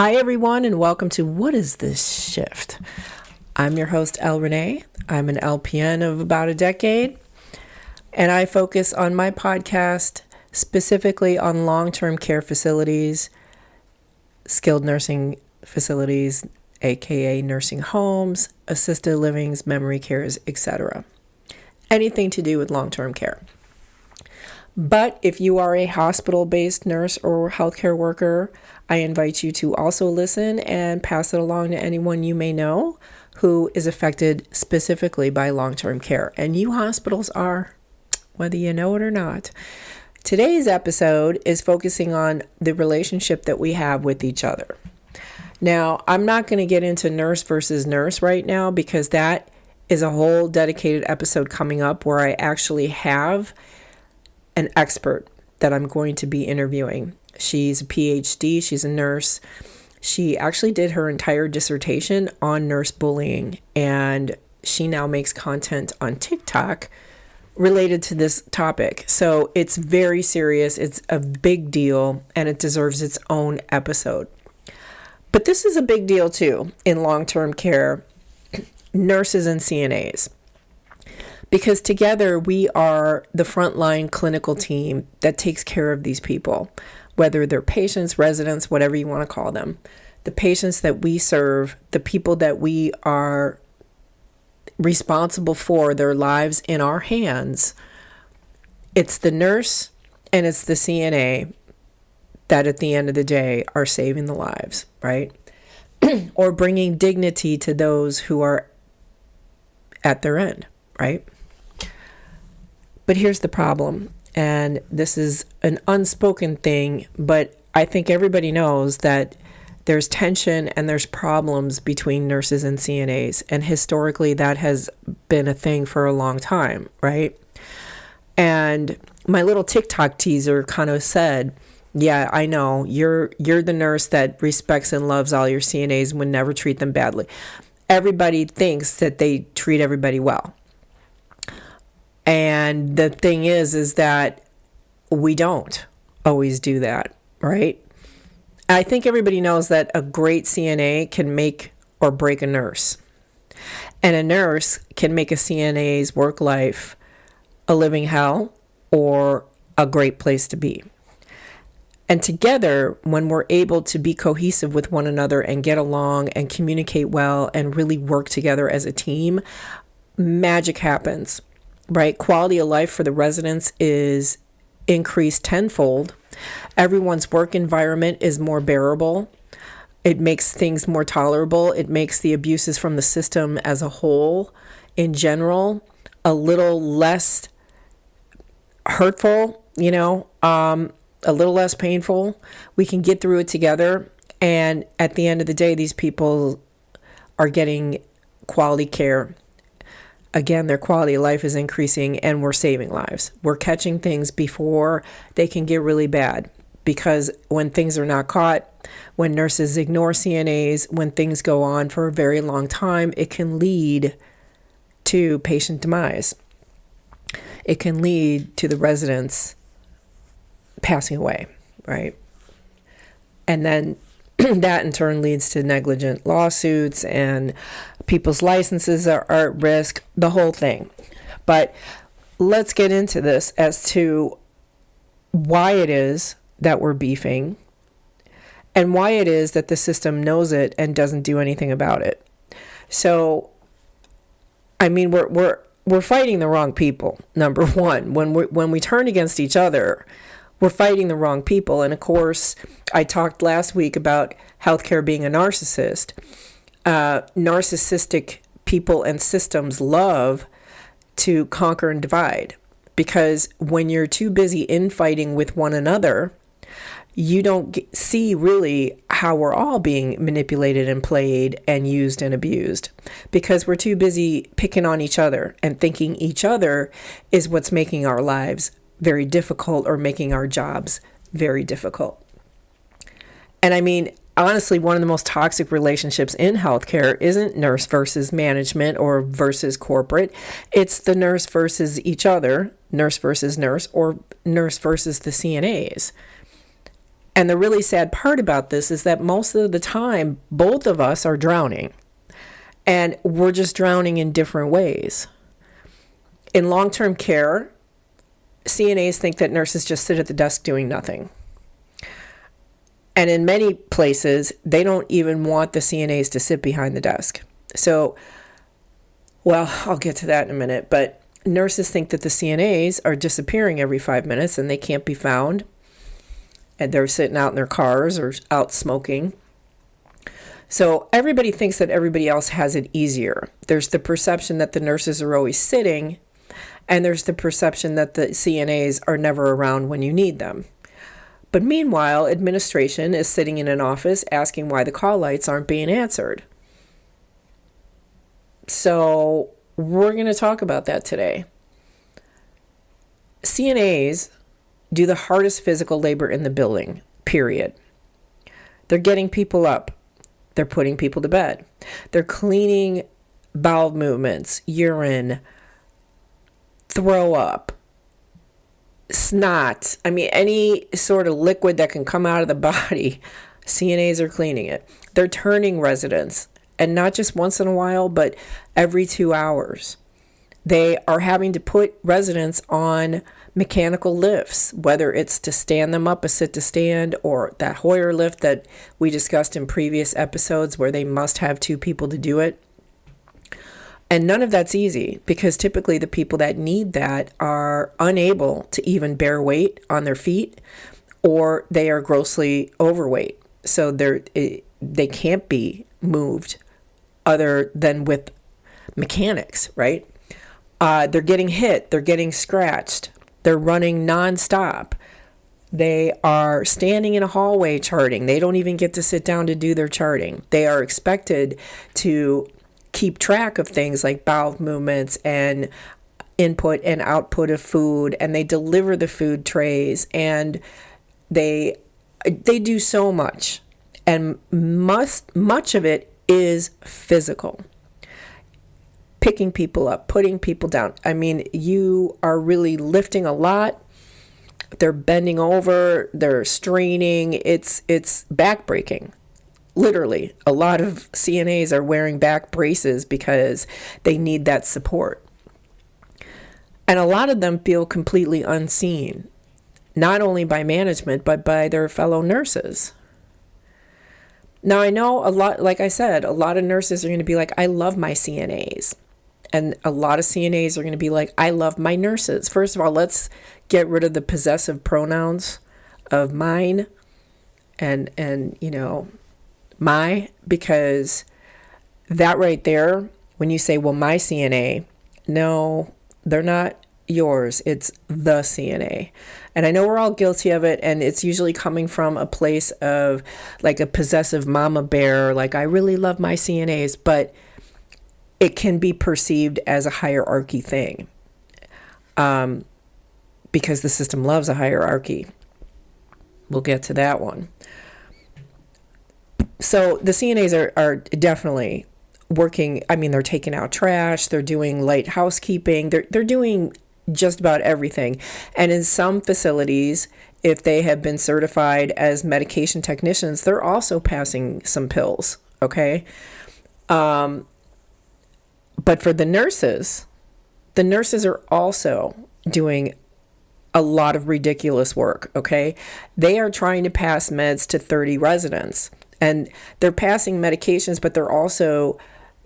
Hi, everyone, and welcome to What is This Shift? I'm your host, El Renee. I'm an LPN of about a decade, and I focus on my podcast specifically on long-term care facilities, skilled nursing facilities, aka nursing homes, assisted livings, memory cares, etc. Anything to do with long-term care. But if you are a hospital-based nurse or healthcare worker, I invite you to also listen and pass it along to anyone you may know who is affected specifically by long-term care. And you hospitals are, whether you know it or not. Today's episode is focusing on the relationship that we have with each other. Now, I'm not going to get into nurse versus nurse right now because that is a whole dedicated episode coming up where I actually have an expert that I'm going to be interviewing. She's a PhD, she's a nurse. She actually did her entire dissertation on nurse bullying, and she now makes content on TikTok related to this topic. So it's very serious, it's a big deal, and it deserves its own episode. But this is a big deal too in long-term care, nurses and CNAs. Because together we are the frontline clinical team that takes care of these people, whether they're patients, residents, whatever you want to call them. The patients that we serve, the people that we are responsible for, their lives in our hands, it's the nurse and it's the CNA that at the end of the day are saving the lives, right? Or bringing dignity to those who are at their end, right? But here's the problem, and this is an unspoken thing, but I think everybody knows that there's tension and there's problems between nurses and CNAs, and historically that has been a thing for a long time, right? And my little TikTok teaser kind of said, yeah, I know, you're the nurse that respects and loves all your CNAs and would never treat them badly. Everybody thinks that they treat everybody well. And the thing is that we don't always do that, right? I think everybody knows that a great CNA can make or break a nurse. And a nurse can make a CNA's work life a living hell or a great place to be. And together, when we're able to be cohesive with one another and get along and communicate well and really work together as a team, magic happens. Right? Quality of life for the residents is increased tenfold. Everyone's work environment is more bearable. It makes things more tolerable. It makes the abuses from the system as a whole, in general, a little less hurtful, a little less painful. We can get through it together. And at the end of the day, these people are getting quality care. Again, their quality of life is increasing and we're saving lives. We're catching things before they can get really bad, because when things are not caught, when nurses ignore CNAs, when things go on for a very long time, it can lead to patient demise. It can lead to the residents passing away, right? And then that in turn leads to negligent lawsuits and people's licenses are at risk, the whole thing. But let's get into this as to why it is that we're beefing and why it is that the system knows it and doesn't do anything about it. So, I mean, we're fighting the wrong people. Number one, when we turn against each other, we're fighting the wrong people. And of course, I talked last week about healthcare being a narcissist. Narcissistic people and systems love to conquer and divide, because when you're too busy infighting with one another, you don't see really how we're all being manipulated and played and used and abused, because we're too busy picking on each other and thinking each other is what's making our lives very difficult or making our jobs very difficult. And I mean, honestly, one of the most toxic relationships in healthcare isn't nurse versus management or versus corporate. It's the nurse versus each other, nurse versus nurse, or nurse versus the CNAs. And the really sad part about this is that most of the time, both of us are drowning. And we're just drowning in different ways. In long-term care, CNAs think that nurses just sit at the desk doing nothing. And in many places, they don't even want the CNAs to sit behind the desk. So, well, I'll get to that in a minute. But nurses think that the CNAs are disappearing every 5 minutes and they can't be found. And they're sitting out in their cars or out smoking. So everybody thinks that everybody else has it easier. There's the perception that the nurses are always sitting, and there's the perception that the CNAs are never around when you need them. But meanwhile, administration is sitting in an office asking why the call lights aren't being answered. So we're going to talk about that today. CNAs do the hardest physical labor in the building, period. They're getting people up. They're putting people to bed. They're cleaning bowel movements, urine, throw up, snot. I mean, any sort of liquid that can come out of the body, CNAs are cleaning it. They're turning residents, and not just once in a while, but every 2 hours. They are having to put residents on mechanical lifts, whether it's to stand them up, a sit to stand, or that Hoyer lift that we discussed in previous episodes where they must have 2 people to do it. And none of that's easy because typically the people that need that are unable to even bear weight on their feet, or they are grossly overweight. So they can't be moved other than with mechanics, right? They're getting hit, they're getting scratched, they're running nonstop. They are standing in a hallway charting. They don't even get to sit down to do their charting. They are expected to keep track of things like bowel movements and input and output of food, and they deliver the food trays, and they do so much, and much of it is physical. Picking people up, putting people down. I mean, you are really lifting a lot. They're bending over, they're straining. It's backbreaking. Literally, a lot of CNAs are wearing back braces because they need that support. And a lot of them feel completely unseen, not only by management, but by their fellow nurses. Now, I know a lot, like I said, a lot of nurses are going to be like, I love my CNAs. And a lot of CNAs are going to be like, I love my nurses. First of all, let's get rid of the possessive pronouns of mine and my, because that right there, when you say, well, my CNA, no, they're not yours. It's the CNA. And I know we're all guilty of it. And it's usually coming from a place of like a possessive mama bear, like I really love my CNAs, but it can be perceived as a hierarchy thing, because the system loves a hierarchy. We'll get to that one. So the CNAs are definitely working. I mean, they're taking out trash. They're doing light housekeeping. They're doing just about everything. And in some facilities, if they have been certified as medication technicians, they're also passing some pills. Okay. But for the nurses are also doing a lot of ridiculous work, okay? They are trying to pass meds to 30 residents, and they're passing medications, but they're also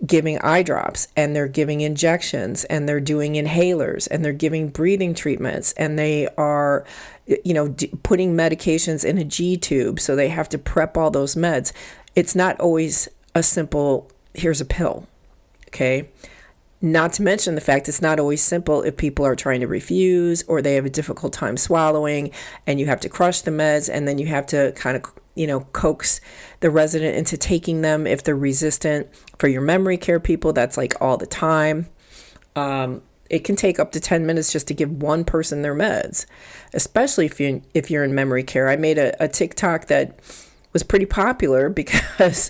giving eye drops, and they're giving injections, and they're doing inhalers, and they're giving breathing treatments, and they are, putting medications in a G tube, so they have to prep all those meds. It's not always a simple, here's a pill. Okay. Not to mention the fact it's not always simple if people are trying to refuse or they have a difficult time swallowing, and you have to crush the meds, and then you have to kind of, coax the resident into taking them if they're resistant. For your memory care people, that's like all the time. It can take up to 10 minutes just to give one person their meds, especially if you're in memory care. I made a TikTok that was pretty popular because,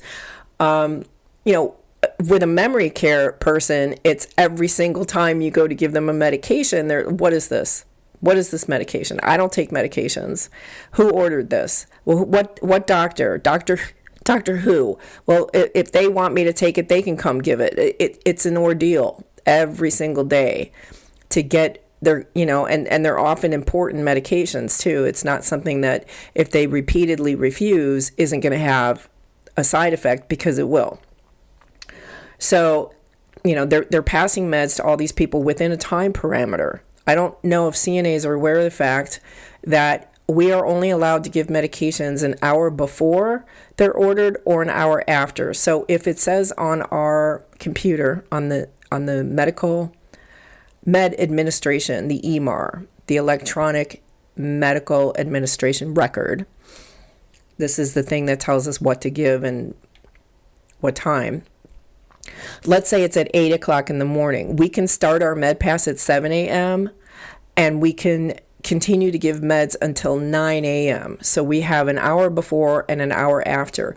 with a memory care person, it's every single time you go to give them a medication, what is this? What is this medication? I don't take medications. Who ordered this? Well, what doctor? Doctor who? Well, if they want me to take it, they can come give it. It's an ordeal every single day to get their, and they're often important medications too. It's not something that if they repeatedly refuse isn't going to have a side effect, because it will. So, they're passing meds to all these people within a time parameter. I don't know if CNAs are aware of the fact that we are only allowed to give medications an hour before they're ordered or an hour after. So if it says on our computer, on the medical med administration, the EMAR, the electronic medical administration record, this is the thing that tells us what to give and what time. Let's say it's at 8 o'clock in the morning. We can start our med pass at 7 a.m. and we can continue to give meds until 9 a.m. So we have an hour before and an hour after.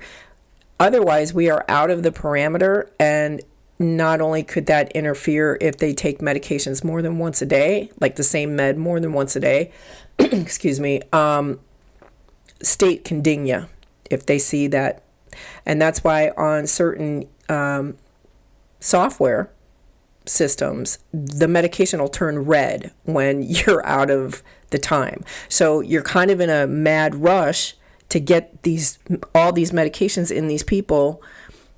Otherwise, we are out of the parameter, and not only could that interfere if they take medications more than once a day, like the same med more than once a day, excuse me, state can ding you if they see that. And that's why on certain software systems, the medication will turn red when you're out of the time. So you're kind of in a mad rush to get all these medications in these people,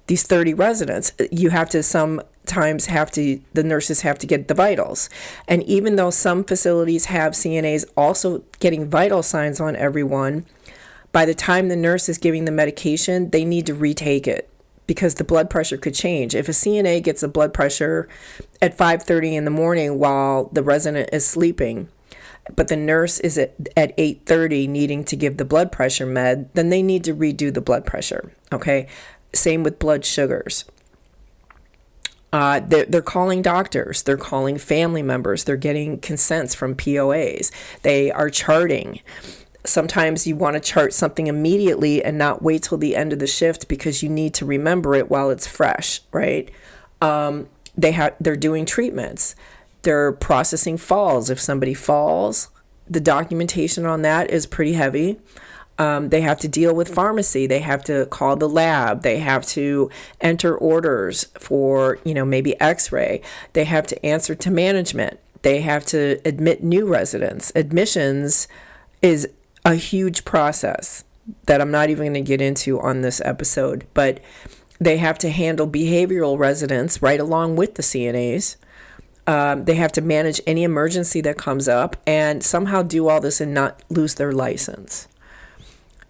these 30 residents. You have to sometimes the nurses have to get the vitals. And even though some facilities have CNAs also getting vital signs on everyone, by the time the nurse is giving the medication, they need to retake it, because the blood pressure could change. If a CNA gets a blood pressure at 5:30 in the morning while the resident is sleeping, but the nurse is at 8:30 needing to give the blood pressure med, then they need to redo the blood pressure, okay? Same with blood sugars. They're calling doctors. They're calling family members. They're getting consents from POAs. They are charting. Sometimes you want to chart something immediately and not wait till the end of the shift, because you need to remember it while it's fresh, right? They're doing treatments. They're processing falls. If somebody falls, the documentation on that is pretty heavy. They have to deal with pharmacy. They have to call the lab. They have to enter orders for, maybe x-ray. They have to answer to management. They have to admit new residents. Admissions is a huge process that I'm not even going to get into on this episode, but they have to handle behavioral residents right along with the CNAs. They have to manage any emergency that comes up and somehow do all this and not lose their license.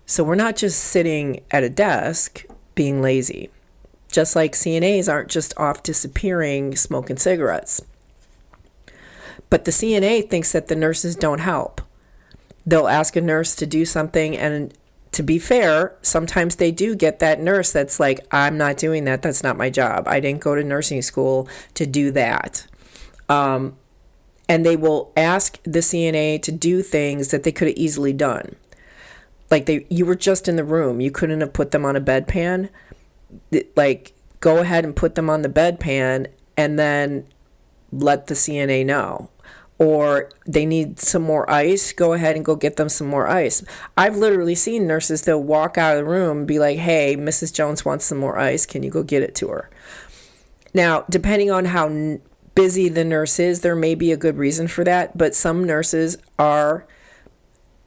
So we're not just sitting at a desk being lazy, just like CNAs aren't just off disappearing smoking cigarettes. But the CNA thinks that the nurses don't help. They'll ask a nurse to do something, and to be fair, sometimes they do get that nurse that's like, I'm not doing that. That's not my job. I didn't go to nursing school to do that. And they will ask the CNA to do things that they could have easily done. Like you were just in the room. You couldn't have put them on a bedpan. Like, go ahead and put them on the bedpan and then let the CNA know. Or they need some more ice, go ahead and go get them some more ice. I've literally seen nurses, they'll walk out of the room and be like, hey, Mrs. Jones wants some more ice. Can you go get it to her? Now, depending on how busy the nurse is, there may be a good reason for that. But some nurses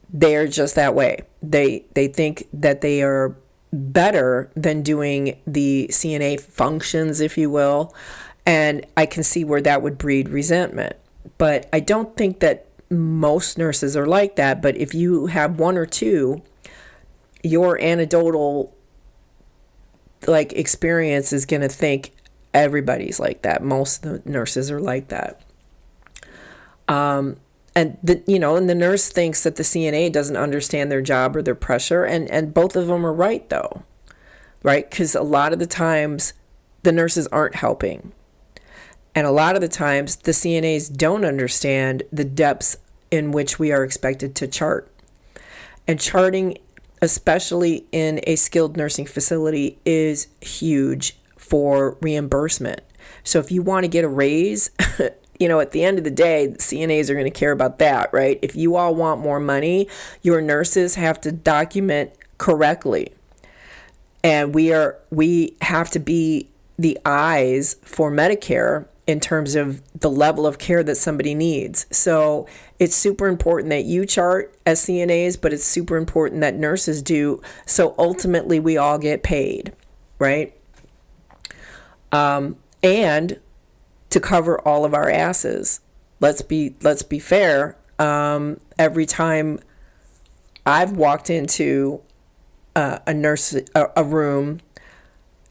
they're just that way. They think that they are better than doing the CNA functions, if you will. And I can see where that would breed resentment. But I don't think that most nurses are like that. But if you have one or two, your anecdotal experience is going to think everybody's like that. Most of the nurses are like that. And the nurse thinks that the CNA doesn't understand their job or their pressure. And both of them are right, though. Right? Because a lot of the times the nurses aren't helping. And a lot of the times, the CNAs don't understand the depths in which we are expected to chart. And charting, especially in a skilled nursing facility, is huge for reimbursement. So if you want to get a raise at the end of the day, CNAs are going to care about that, right? If you all want more money, your nurses have to document correctly. And we have to be the eyes for Medicare in terms of the level of care that somebody needs. So it's super important that you chart as CNAs, but it's super important that nurses do. So ultimately we all get paid, right? And to cover all of our asses. Let's be fair. Every time I've walked into a room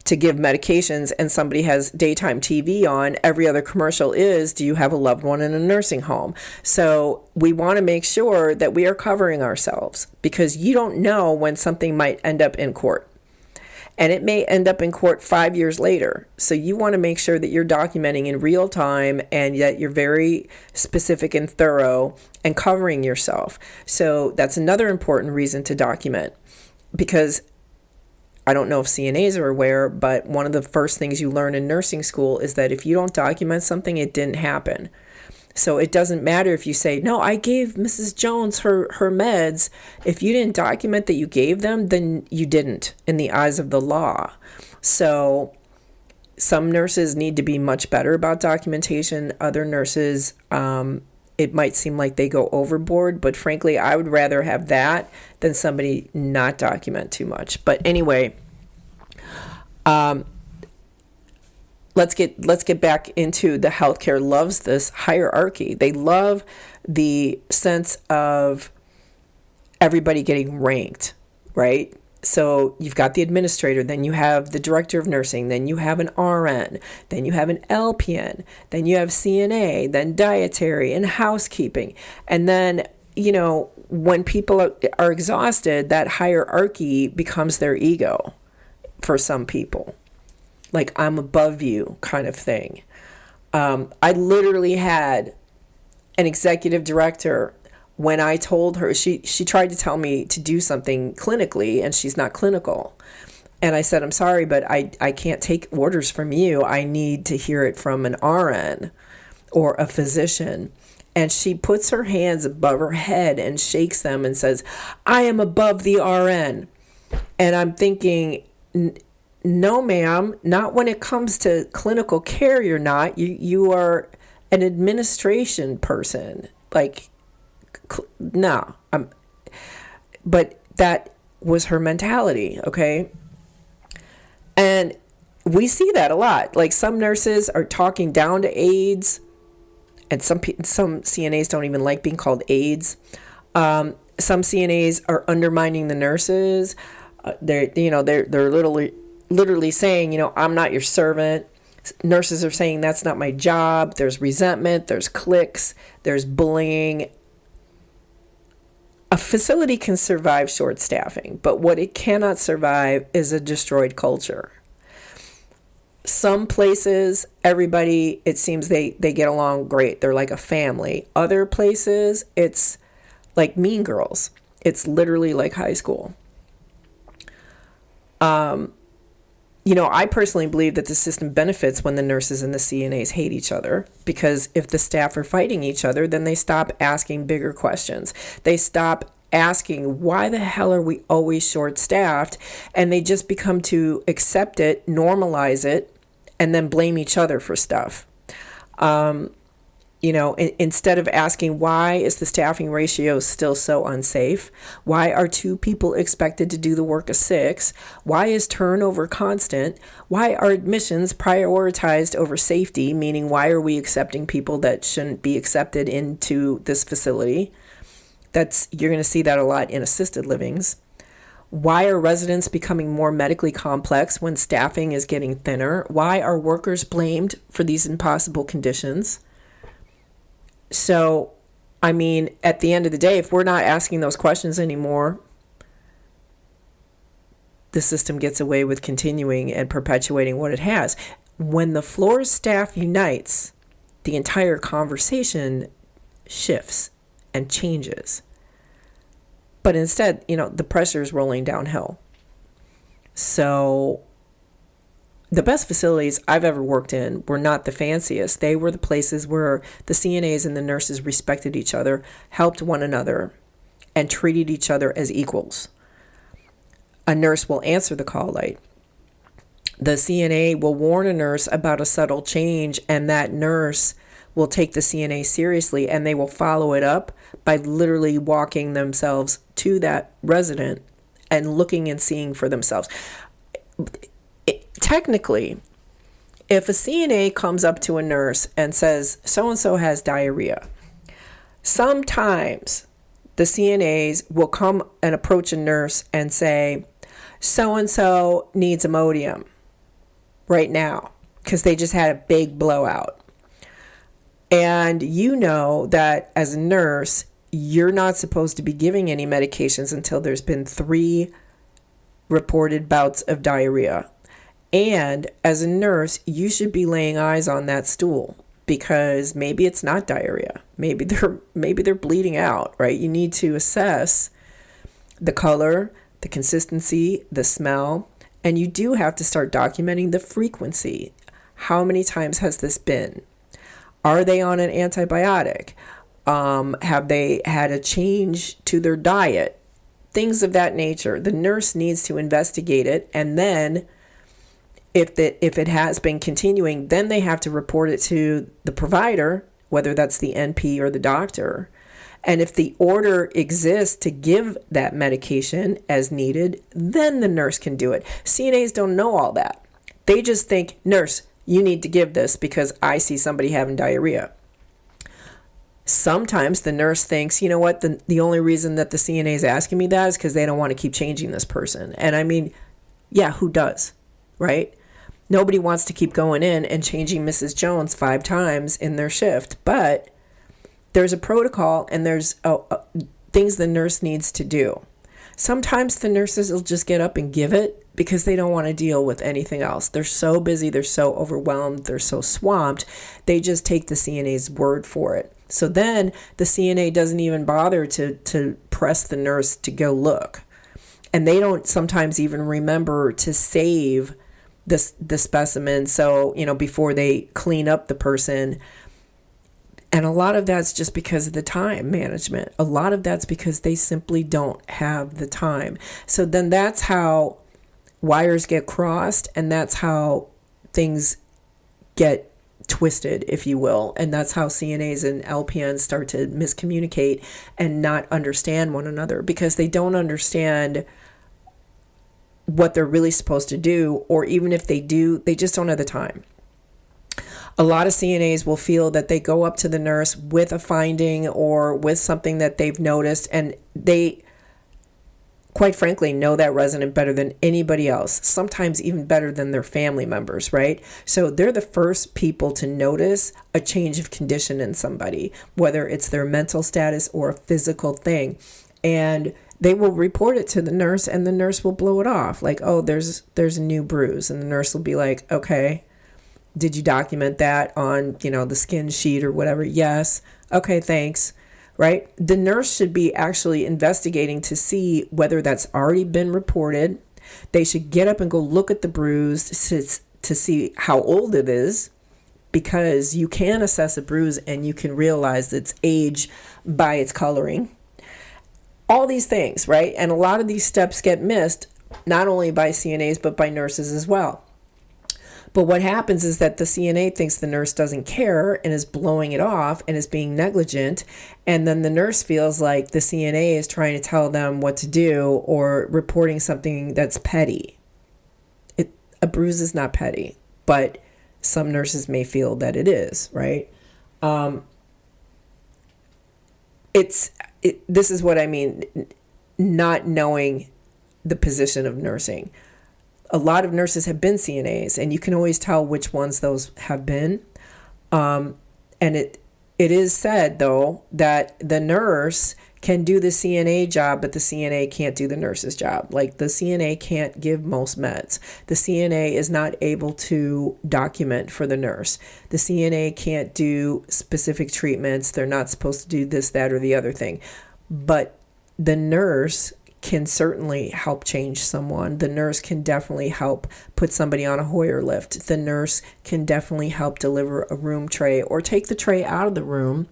to give medications and somebody has daytime TV on, every other commercial is, do you have a loved one in a nursing home? So we want to make sure that we are covering ourselves, because you don't know when something might end up in court. And it may end up in court 5 years later. So you want to make sure that you're documenting in real time and that you're very specific and thorough and covering yourself. So that's another important reason to document, because I don't know if CNAs are aware, but one of the first things you learn in nursing school is that if you don't document something, it didn't happen. So it doesn't matter if you say, no, I gave Mrs. Jones her meds. If you didn't document that you gave them, then you didn't in the eyes of the law. So some nurses need to be much better about documentation. Other nurses, it might seem like they go overboard, but frankly, I would rather have that than somebody not document too much. But anyway, let's get back into the healthcare loves this hierarchy. They love the sense of everybody getting ranked, right? So you've got the administrator, then you have the director of nursing, then you have an RN, then you have an LPN, then you have CNA, then dietary and housekeeping. And then, when people are exhausted, that hierarchy becomes their ego for some people. Like, I'm above you kind of thing. I literally had an executive director, when I told her, she tried to tell me to do something clinically, and she's not clinical. And I said, I'm sorry, but I can't take orders from you. I need to hear it from an RN or a physician. And she puts her hands above her head and shakes them and says, I am above the RN. And I'm thinking, no, ma'am, not when it comes to clinical care. You're not. You are an administration person. Like, no. But that was her mentality, okay? And we see that a lot. Like, some nurses are talking down to aides, and some CNAs don't even like being called aides. Some CNAs are undermining the nurses. They're literally saying, I'm not your servant. Nurses are saying that's not my job. There's resentment, there's cliques, there's bullying. A facility can survive short staffing, but what it cannot survive is a destroyed culture. Some places, everybody, it seems they get along great. They're like a family. Other places, it's like Mean Girls. It's literally like high school. I personally believe that the system benefits when the nurses and the CNAs hate each other, because if the staff are fighting each other, then they stop asking bigger questions. They stop asking, why the hell are we always short-staffed? And they just become to accept it, normalize it, and then blame each other for stuff. Instead of asking, why is the staffing ratio still so unsafe? Why are 2 people expected to do the work of 6? Why is turnover constant? Why are admissions prioritized over safety? Meaning, why are we accepting people that shouldn't be accepted into this facility? You're going to see that a lot in assisted livings. Why are residents becoming more medically complex when staffing is getting thinner? Why are workers blamed for these impossible conditions? So, at the end of the day, if we're not asking those questions anymore, the system gets away with continuing and perpetuating what it has. When the floor staff unites, the entire conversation shifts and changes. But instead, the pressure is rolling downhill. So the best facilities I've ever worked in were not the fanciest. They were the places where the CNAs and the nurses respected each other, helped one another, and treated each other as equals. A nurse will answer the call light. The CNA will warn a nurse about a subtle change, and that nurse will take the CNA seriously, and they will follow it up by literally walking themselves to that resident and looking and seeing for themselves. Technically, if a CNA comes up to a nurse and says, so-and-so has diarrhea, sometimes the CNAs will come and approach a nurse and say, so-and-so needs Imodium right now because they just had a big blowout. And you know that as a nurse, you're not supposed to be giving any medications until there's been 3 reported bouts of diarrhea. And as a nurse, you should be laying eyes on that stool because maybe it's not diarrhea. Maybe they're bleeding out, right? You need to assess the color, the consistency, the smell, and you do have to start documenting the frequency. How many times has this been? Are they on an antibiotic? Have they had a change to their diet? Things of that nature. The nurse needs to investigate it, and then if it has been continuing, then they have to report it to the provider, whether that's the NP or the doctor. And if the order exists to give that medication as needed, then the nurse can do it. CNAs don't know all that. They just think, nurse, you need to give this because I see somebody having diarrhea. Sometimes the nurse thinks, you know what, the only reason that the CNA is asking me that is because they don't want to keep changing this person. And I mean, yeah, who does, right? Nobody wants to keep going in and changing Mrs. Jones 5 times in their shift. But there's a protocol and there's things the nurse needs to do. Sometimes the nurses will just get up and give it because they don't want to deal with anything else. They're so busy, they're so overwhelmed, they're so swamped, they just take the CNA's word for it. So then the CNA doesn't even bother to press the nurse to go look. And they don't sometimes even remember to save the specimen, so, before they clean up the person. And a lot of that's just because of the time management. A lot of that's because they simply don't have the time. So then that's how wires get crossed, and that's how things get twisted, if you will. And that's how CNAs and LPNs start to miscommunicate and not understand one another because they don't understand what they're really supposed to do, or even if they do, they just don't have the time. A lot of CNAs will feel that they go up to the nurse with a finding or with something that they've noticed, and they, quite frankly, know that resident better than anybody else, sometimes even better than their family members, right? So they're the first people to notice a change of condition in somebody, whether it's their mental status or a physical thing. And they will report it to the nurse, and the nurse will blow it off like, oh, there's a new bruise. And the nurse will be like, okay, did you document that on, the skin sheet or whatever? Yes. Okay, thanks. Right? The nurse should be actually investigating to see whether that's already been reported. They should get up and go look at the bruise to see how old it is, because you can assess a bruise and you can realize its age by its coloring. All these things, right? And a lot of these steps get missed, not only by CNAs, but by nurses as well. But what happens is that the CNA thinks the nurse doesn't care and is blowing it off and is being negligent. And then the nurse feels like the CNA is trying to tell them what to do or reporting something that's petty. A bruise is not petty, but some nurses may feel that it is, right? This is what I mean, not knowing the position of nursing. A lot of nurses have been CNAs, and you can always tell which ones those have been. And it is said, though, that the nurse can do the CNA job, but the CNA can't do the nurse's job. Like, the CNA can't give most meds. The CNA is not able to document for the nurse. The CNA can't do specific treatments. They're not supposed to do this, that, or the other thing. But the nurse can certainly help change someone. The nurse can definitely help put somebody on a Hoyer lift. The nurse can definitely help deliver a room tray or take the tray out of the room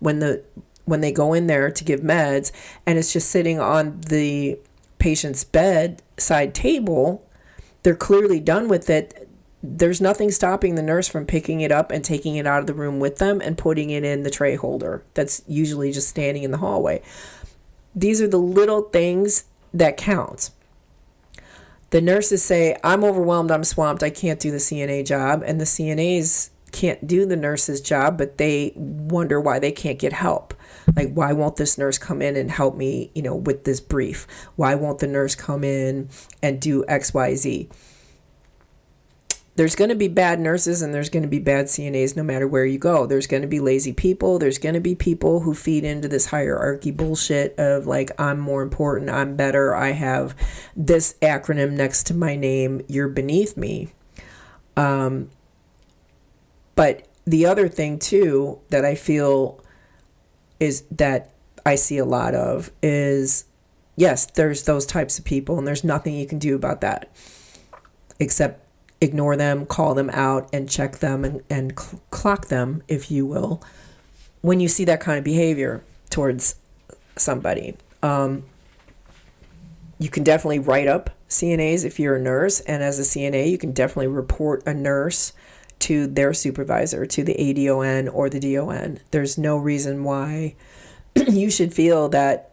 when they go in there to give meds and it's just sitting on the patient's bedside table. They're clearly done with it. There's nothing stopping the nurse from picking it up and taking it out of the room with them and putting it in the tray holder that's usually just standing in the hallway. These are the little things that count. The nurses say, I'm overwhelmed, I'm swamped, I can't do the CNA job. And the CNAs can't do the nurse's job, but they wonder why they can't get help. Like, why won't this nurse come in and help me, with this brief? Why won't the nurse come in and do X, Y, Z? There's going to be bad nurses and there's going to be bad CNAs no matter where you go. There's going to be lazy people. There's going to be people who feed into this hierarchy bullshit of like, I'm more important, I'm better, I have this acronym next to my name, you're beneath me. But the other thing too that I feel is that I see a lot of is, yes, there's those types of people and there's nothing you can do about that except ignore them, call them out, and check them and clock them, if you will, when you see that kind of behavior towards somebody. You can definitely write up CNAs if you're a nurse, and as a CNA, you can definitely report a nurse to their supervisor, to the ADON or the DON. There's no reason why you should feel that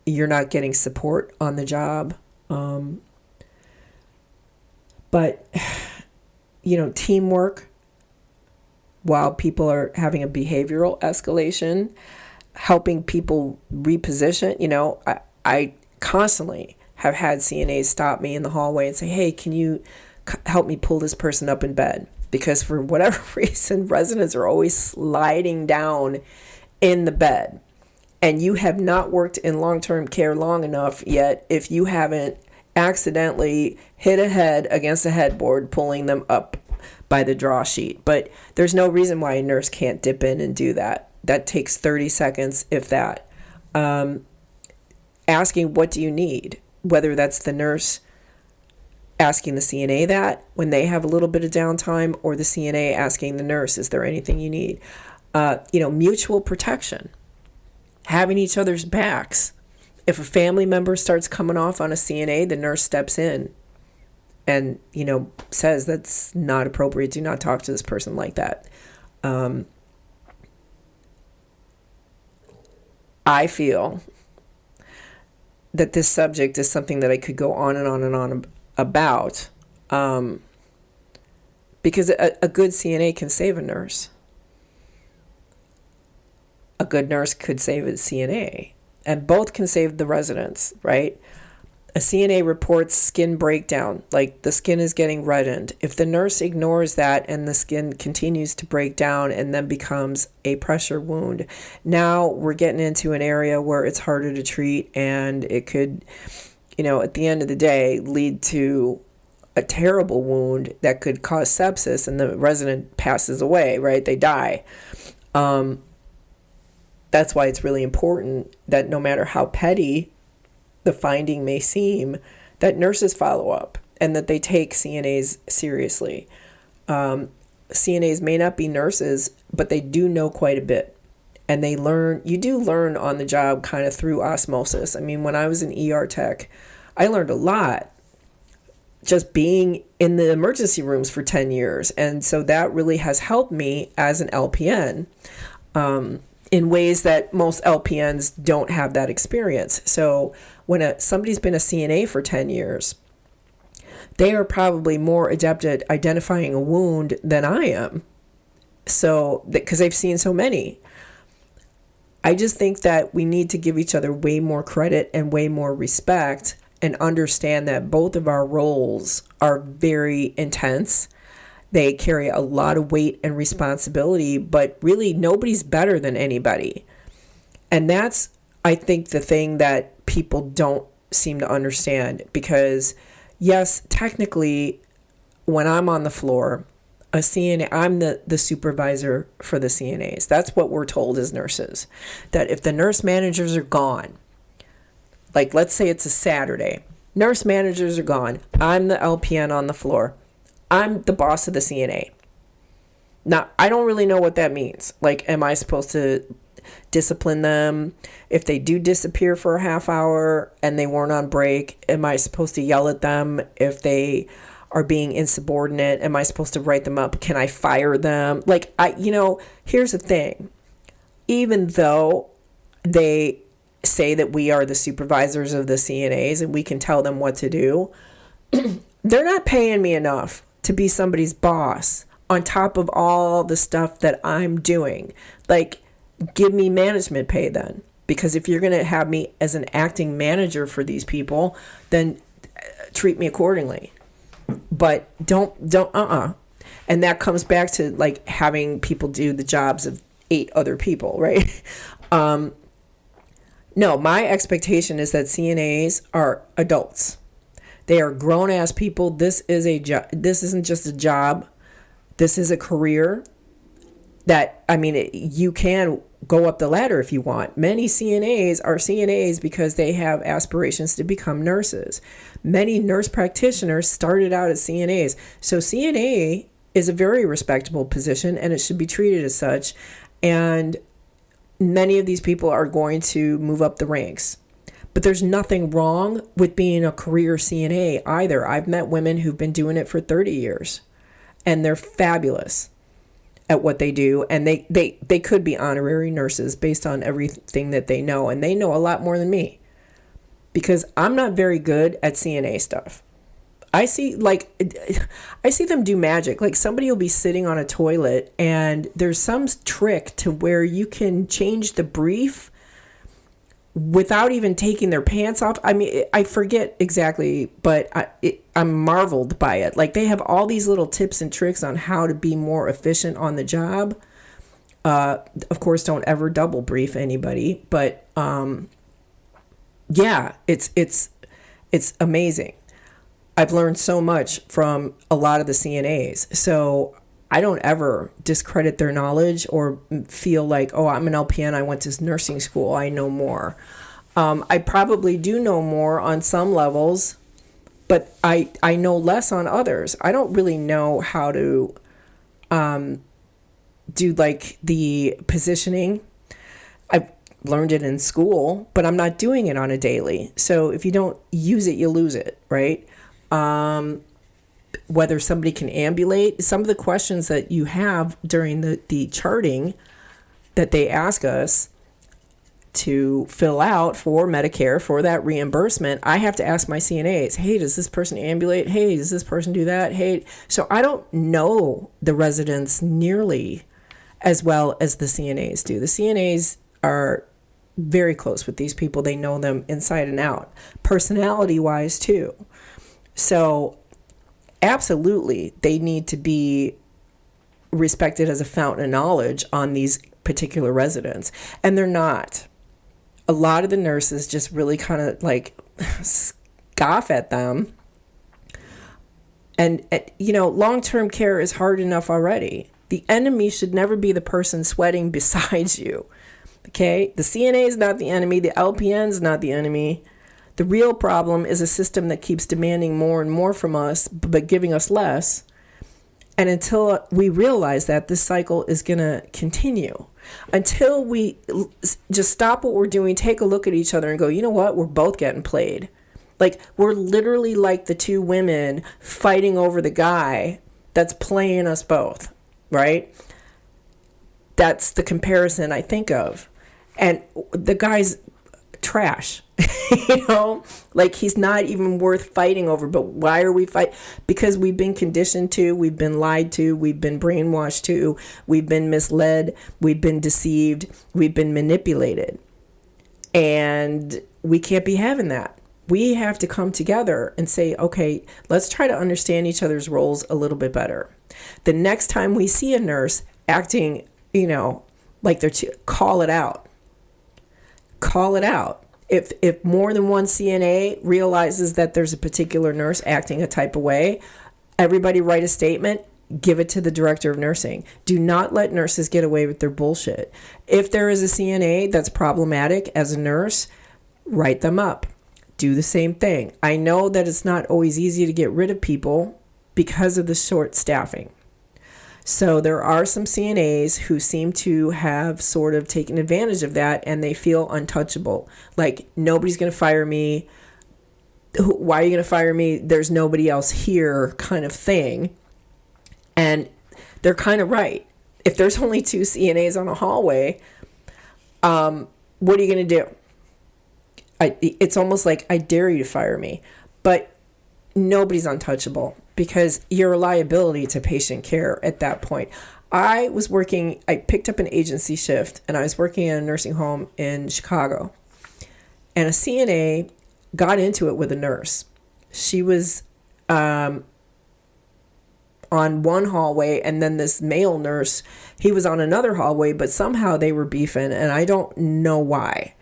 you're not getting support on the job. But teamwork while people are having a behavioral escalation, helping people reposition. I constantly have had CNAs stop me in the hallway and say, hey, can you help me pull this person up in bed? Because for whatever reason, residents are always sliding down in the bed. And you have not worked in long-term care long enough yet if you haven't accidentally hit a head against a headboard pulling them up by the draw sheet. But there's no reason why a nurse can't dip in and do that. That takes 30 seconds, if that. Asking, what do you need? Whether that's the nurse asking the CNA that when they have a little bit of downtime, or the CNA asking the nurse, is there anything you need? Mutual protection, having each other's backs. If a family member starts coming off on a CNA, the nurse steps in and, says that's not appropriate. Do not talk to this person like that. I feel that this subject is something that I could go on and on and on about, because a good CNA can save a nurse. A good nurse could save a CNA, and both can save the residents, right? A CNA reports skin breakdown, like the skin is getting reddened. If the nurse ignores that and the skin continues to break down and then becomes a pressure wound, now we're getting into an area where it's harder to treat, and it could, at the end of the day, lead to a terrible wound that could cause sepsis, and the resident passes away, right? They die. That's why it's really important that no matter how petty the finding may seem, that nurses follow up and that they take CNAs seriously. CNAs may not be nurses, but they do know quite a bit. And you do learn on the job kind of through osmosis. I mean, when I was an ER tech, I learned a lot just being in the emergency rooms for 10 years. And so that really has helped me as an LPN. In ways that most LPNs don't have that experience. So when somebody's been a CNA for 10 years, they are probably more adept at identifying a wound than I am. So, because they've seen so many. I just think that we need to give each other way more credit and way more respect, and understand that both of our roles are very intense. They carry a lot of weight and responsibility, but really nobody's better than anybody. And that's, I think, the thing that people don't seem to understand, because yes, technically, when I'm on the floor, a CNA, I'm the supervisor for the CNAs. That's what we're told as nurses, that if the nurse managers are gone, Like, let's say it's a Saturday. Nurse managers are gone. I'm the LPN on the floor. I'm the boss of the CNA. Now, I don't really know what that means. Like, am I supposed to discipline them if they do disappear for a half hour and they weren't on break? Am I supposed to yell at them if they are being insubordinate? Am I supposed to write them up? Can I fire them? Like, here's the thing. Even though they say that we are the supervisors of the CNAs and we can tell them what to do, they're not paying me enough to be somebody's boss on top of all the stuff that I'm doing. Like, give me management pay then. Because if you're going to have me as an acting manager for these people, then treat me accordingly. But don't. And that comes back to like having people do the jobs of 8 other people, right? No, my expectation is that CNAs are adults. They are grown-ass people. This is a job. This isn't just a job. This is a career that, you can go up the ladder if you want. Many CNAs are CNAs because they have aspirations to become nurses. Many nurse practitioners started out as CNAs. So CNA is a very respectable position and it should be treated as such. And many of these people are going to move up the ranks. But there's nothing wrong with being a career CNA either. I've met women who've been doing it for 30 years and they're fabulous at what they do. And they could be honorary nurses based on everything that they know. And they know a lot more than me because I'm not very good at CNA stuff. I see them do magic. Like somebody will be sitting on a toilet and there's some trick to where you can change the brief without even taking their pants off. I forget exactly, but I'm marveled by it. Like they have all these little tips and tricks on how to be more efficient on the job. Of course, don't ever double brief anybody, but yeah, it's amazing. I've learned so much from a lot of the CNAs. So I don't ever discredit their knowledge or feel like, oh, I'm an LPN, I went to nursing school, I know more. I probably do know more on some levels, but I know less on others. I don't really know how to do like the positioning. I've learned it in school, but I'm not doing it on a daily. So if you don't use it, you lose it, right? Whether somebody can ambulate, some of the questions that you have during the charting that they ask us to fill out for Medicare for that reimbursement, I have to ask my CNAs, hey, does this person ambulate? Hey, does this person do that? Hey, so I don't know the residents nearly as well as the CNAs do. The CNAs are very close with these people. They know them inside and out, personality-wise too. So absolutely, they need to be respected as a fountain of knowledge on these particular residents. And they're not. A lot of the nurses just really kind of like scoff at them. And, long-term care is hard enough already. The enemy should never be the person sweating beside you. Okay? The CNA is not the enemy. The LPN is not the enemy. The real problem is a system that keeps demanding more and more from us, but giving us less. And until we realize that, this cycle is going to continue. Until we just stop what we're doing, take a look at each other and go, you know what? We're both getting played. Like, we're literally like the two women fighting over the guy that's playing us both, right? That's the comparison I think of. And the guy's trash. Like he's not even worth fighting over. But why are we fighting? Because we've been conditioned to, we've been lied to, we've been brainwashed to, we've been misled, we've been deceived, we've been manipulated. And we can't be having that. We have to come together and say, okay, let's try to understand each other's roles a little bit better. The next time we see a nurse acting, like they're call it out. Call it out. If more than one CNA realizes that there's a particular nurse acting a type of way, everybody write a statement, give it to the director of nursing. Do not let nurses get away with their bullshit. If there is a CNA that's problematic as a nurse, write them up. do the same thing. I know that it's not always easy to get rid of people because of the short staffing. So there are some CNAs who seem to have sort of taken advantage of that, and they feel untouchable. Like, nobody's going to fire me. Why are you going to fire me? There's nobody else here, kind of thing. And they're kind of right. If there's only 2 CNAs on a hallway, what are you going to do? It's almost like, I dare you to fire me. But nobody's untouchable because you're a liability to patient care at that point. I picked up an agency shift, and I was working in a nursing home in Chicago. And a CNA got into it with a nurse. She was on one hallway, and then this male nurse, he was on another hallway, but somehow they were beefing, and I don't know why.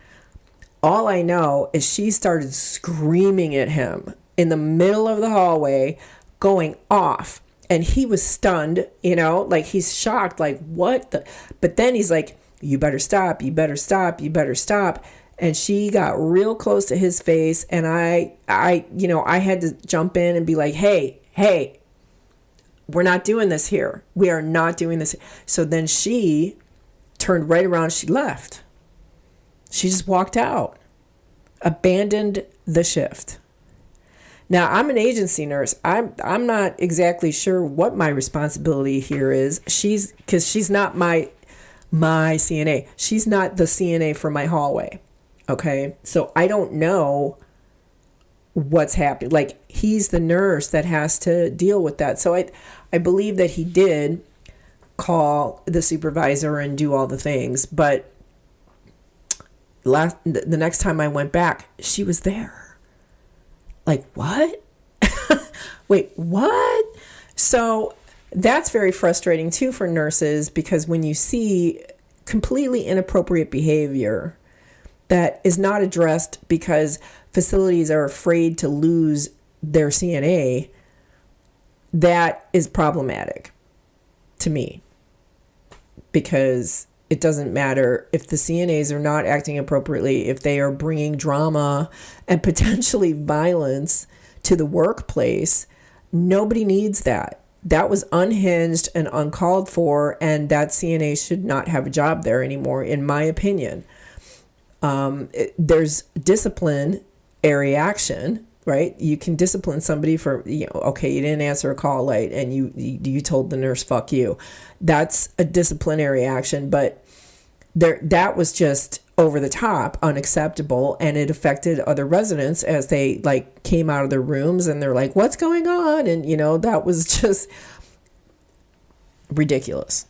All I know is she started screaming at him in the middle of the hallway, going off, and he was stunned, like he's shocked, like, what the? But then he's like, you better stop, you better stop, you better stop. And she got real close to his face, and I had to jump in and be like, hey, we're not doing this here. We are not doing this. So then she turned right around. She left. She just walked out, abandoned the shift. Now, I'm an agency nurse. I'm not exactly sure what my responsibility here is. Because she's not my CNA. She's not the CNA for my hallway. Okay, so I don't know what's happening. Like, he's the nurse that has to deal with that. So I believe that he did call the supervisor and do all the things. But the next time I went back, she was there. Like, what? Wait, what? So that's very frustrating too for nurses, because when you see completely inappropriate behavior that is not addressed because facilities are afraid to lose their CNA, that is problematic to me, because it doesn't matter if the CNAs are not acting appropriately, if they are bringing drama and potentially violence to the workplace. Nobody needs that. That was unhinged and uncalled for, and that CNA should not have a job there anymore, in my opinion. There's disciplinary action, right? You can discipline somebody for, okay, you didn't answer a call late, and you told the nurse, fuck you. That's a disciplinary action, but that was just over the top, unacceptable, and it affected other residents as they came out of their rooms and they're like, what's going on? And that was just ridiculous.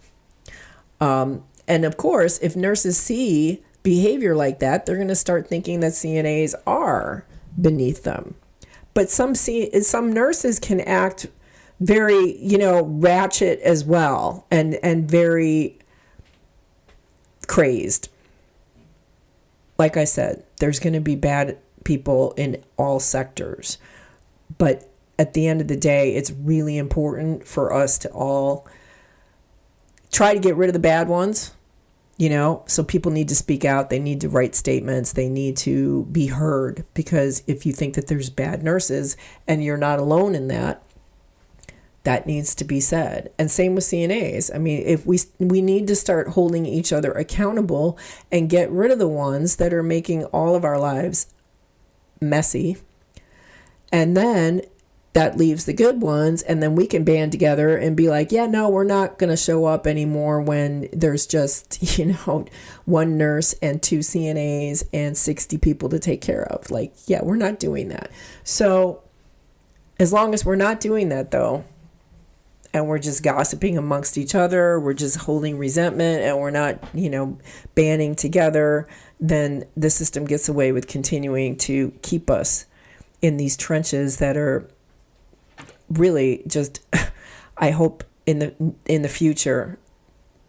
And of course, if nurses see behavior like that, they're going to start thinking that CNAs are beneath them. But some nurses can act very, ratchet as well, and very crazed. Like I said, there's going to be bad people in all sectors. But at the end of the day, it's really important for us to all try to get rid of the bad ones. So people need to speak out. They need to write statements. They need to be heard, because if you think that there's bad nurses and you're not alone in that, that needs to be said. And same with CNAs. I mean, if we need to start holding each other accountable and get rid of the ones that are making all of our lives messy. And then that leaves the good ones, and then we can band together and be like, yeah, no, we're not going to show up anymore when there's just, one nurse and 2 CNAs and 60 people to take care of. Yeah, we're not doing that. So as long as we're not doing that, though, and we're just gossiping amongst each other, we're just holding resentment, and we're not, banding together, then the system gets away with continuing to keep us in these trenches that are really just, I hope in the future,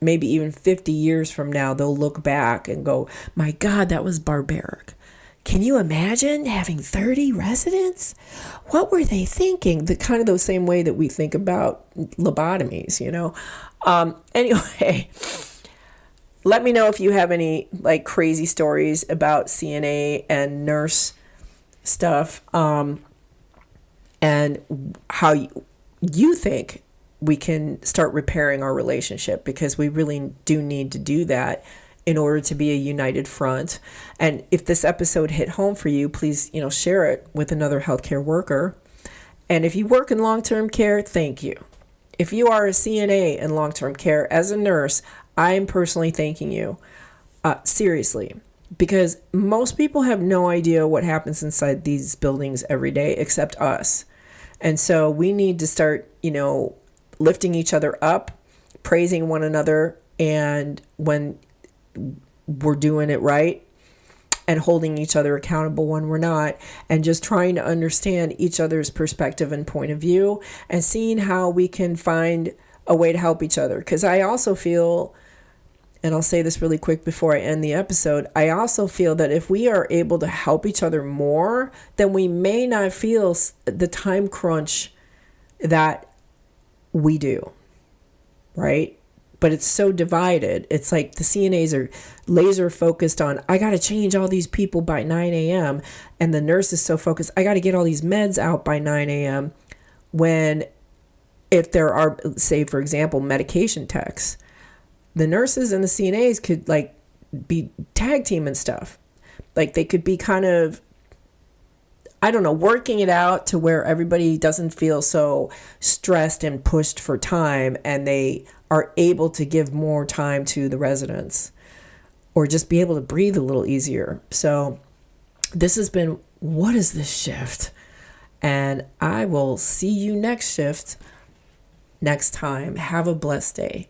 maybe even 50 years from now, they'll look back and go, my God, that was barbaric. Can you imagine having 30 residents? What were they thinking? The kind of the same way that we think about lobotomies, Anyway, let me know if you have any crazy stories about CNA and nurse stuff, and how you think we can start repairing our relationship, because we really do need to do that in order to be a united front. And if this episode hit home for you, please, share it with another healthcare worker. And if you work in long-term care, thank you. If you are a CNA in long-term care as a nurse, I am personally thanking you. Seriously, because most people have no idea what happens inside these buildings every day except us. And so we need to start, lifting each other up, praising one another, and when we're doing it right, and holding each other accountable when we're not, and just trying to understand each other's perspective and point of view, and seeing how we can find a way to help each other. Because I also feel, and I'll say this really quick before I end the episode, I also feel that if we are able to help each other more, then we may not feel the time crunch that we do, right? But it's so divided. It's like the CNAs are laser focused on, I got to change all these people by 9 a.m. And the nurse is so focused, I got to get all these meds out by 9 a.m. When if there are, say, for example, medication techs, the nurses and the CNAs could be tag team and stuff. Like they could be kind of, working it out to where everybody doesn't feel so stressed and pushed for time, and they are able to give more time to the residents, or just be able to breathe a little easier. So this has been What is This Shift? And I will see you next shift next time. Have a blessed day.